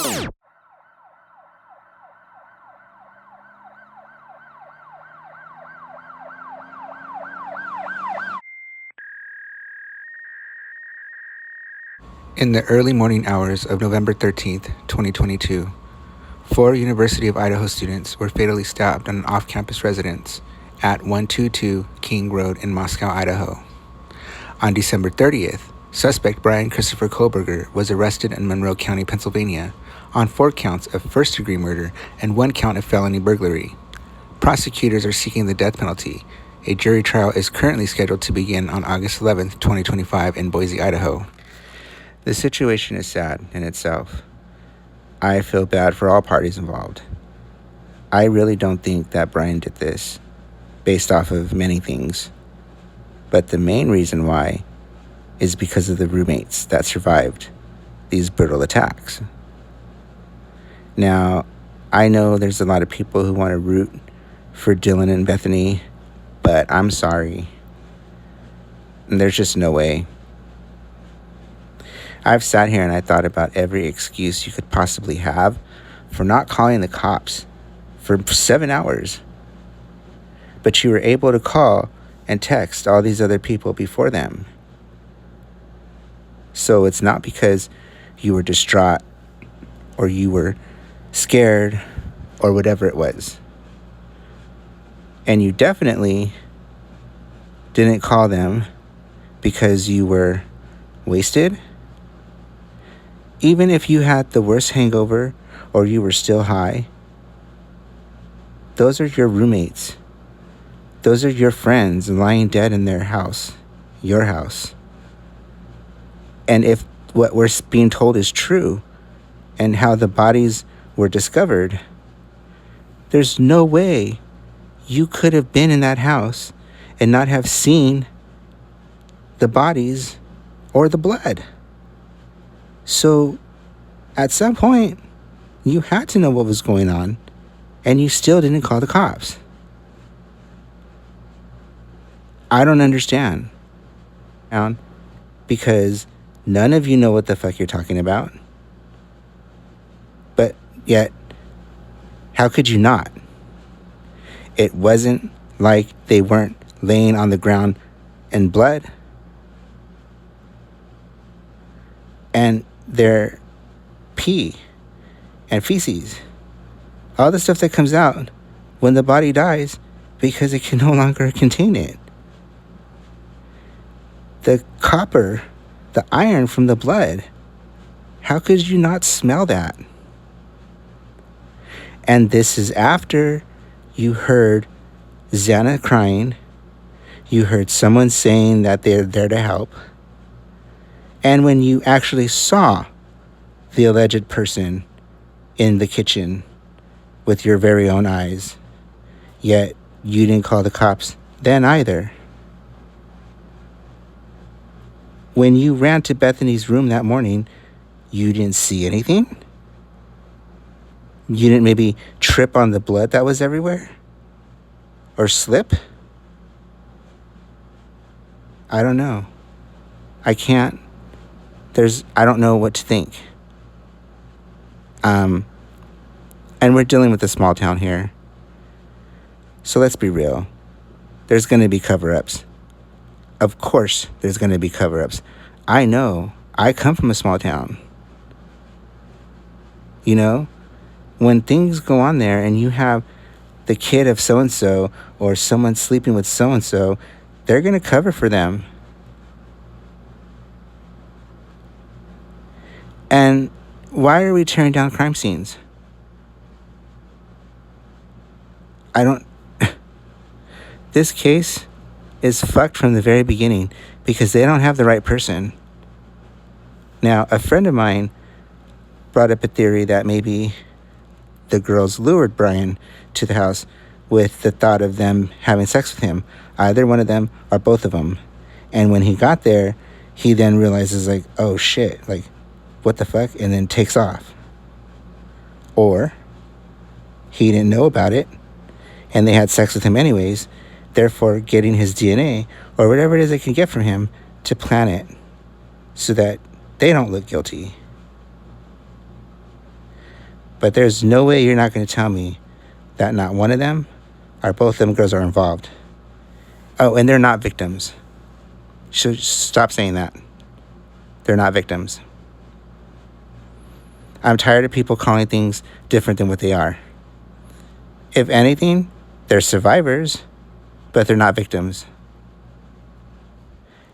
In the early morning hours of November 13th, 2022, 4 University of Idaho students were fatally stabbed on an off-campus residence at 122 King Road in Moscow, Idaho. On December 30th, suspect Brian Christopher Koberger was arrested in Monroe County, Pennsylvania, on 4 counts of first-degree murder and 1 count of felony burglary. Prosecutors are seeking the death penalty. A jury trial is currently scheduled to begin on August 11th, 2025 in Boise, Idaho. The situation is sad in itself. I feel bad for all parties involved. I really don't think that Brian did this based off of many things. But the main reason why is because of the roommates that survived these brutal attacks. Now, I know there's a lot of people who want to root for Dylan and Bethany, but I'm sorry. There's just no way. I've sat here and I thought about every excuse you could possibly have for not calling the cops for 7 hours. But you were able to call and text all these other people before them. So it's not because you were distraught or you were scared or whatever it was. And you definitely didn't call them because you were wasted. Even if you had the worst hangover or you were still high, those are your roommates. Those are your friends lying dead in their house, your house. And if what we're being told is true and how the bodies were discovered, there's no way you could have been in that house and not have seen the bodies or the blood. So, at some point, you had to know what was going on, and you still didn't call the cops. I don't understand. Because none of you know what the fuck you're talking about. But yet, how could you not? It wasn't like they weren't laying on the ground in blood. And their pee and feces, all the stuff that comes out when the body dies because it can no longer contain it. The copper, the iron from the blood, how could you not smell that? And this is after you heard Xana crying, you heard someone saying that they're there to help, and when you actually saw the alleged person in the kitchen with your very own eyes, yet you didn't call the cops then either. When you ran to Bethany's room that morning, you didn't see anything? You didn't maybe trip on the blood that was everywhere? Or slip? I don't know. I don't know what to think. And we're dealing with a small town here. So let's be real. There's going to be cover-ups. Of course there's going to be cover-ups. I know. I come from a small town. You know, when things go on there and you have the kid of so-and-so or someone sleeping with so-and-so, they're going to cover for them. And why are we tearing down crime scenes? This case is fucked from the very beginning because they don't have the right person. Now, a friend of mine brought up a theory that maybe the girls lured Brian to the house with the thought of them having sex with him, either one of them or both of them. And when he got there, he then realizes, like, oh shit, like, what the fuck? And then takes off. Or he didn't know about it and they had sex with him anyways, therefore getting his DNA or whatever it is they can get from him to plant it so that they don't look guilty. But there's no way you're not going to tell me that not one of them or both of them girls are involved. Oh, and they're not victims. So stop saying that. They're not victims. I'm tired of people calling things different than what they are. If anything, they're survivors, but they're not victims.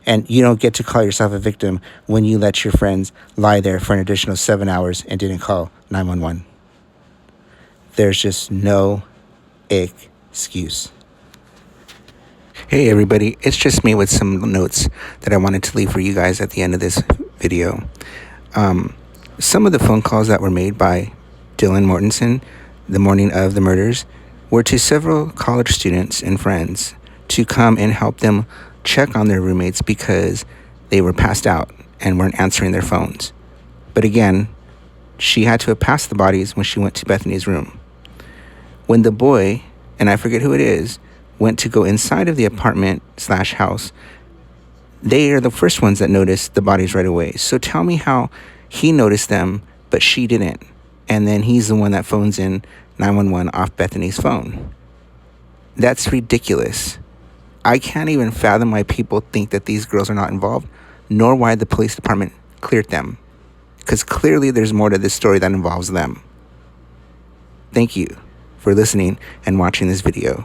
And you don't get to call yourself a victim when you let your friends lie there for an additional 7 hours and didn't call 911. There's just no excuse. Hey everybody, it's just me with some notes that I wanted to leave for you guys at the end of this video. Some of the phone calls that were made by Dylan Mortensen the morning of the murders were to several college students and friends to come and help them check on their roommates because they were passed out and weren't answering their phones. But again, she had to have passed the bodies when she went to Bethany's room. When the boy, and I forget who it is, went to go inside of the apartment/house, they are the first ones that noticed the bodies right away. So tell me how he noticed them, but she didn't. And then he's the one that phones in 911 off Bethany's phone. That's ridiculous. I can't even fathom why people think that these girls are not involved, nor why the police department cleared them. Because clearly there's more to this story that involves them. Thank you for listening and watching this video.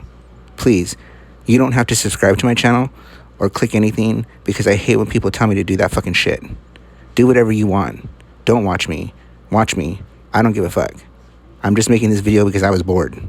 Please, you don't have to subscribe to my channel or click anything because I hate when people tell me to do that fucking shit. Do whatever you want. Don't watch me. Watch me. I don't give a fuck. I'm just making this video because I was bored.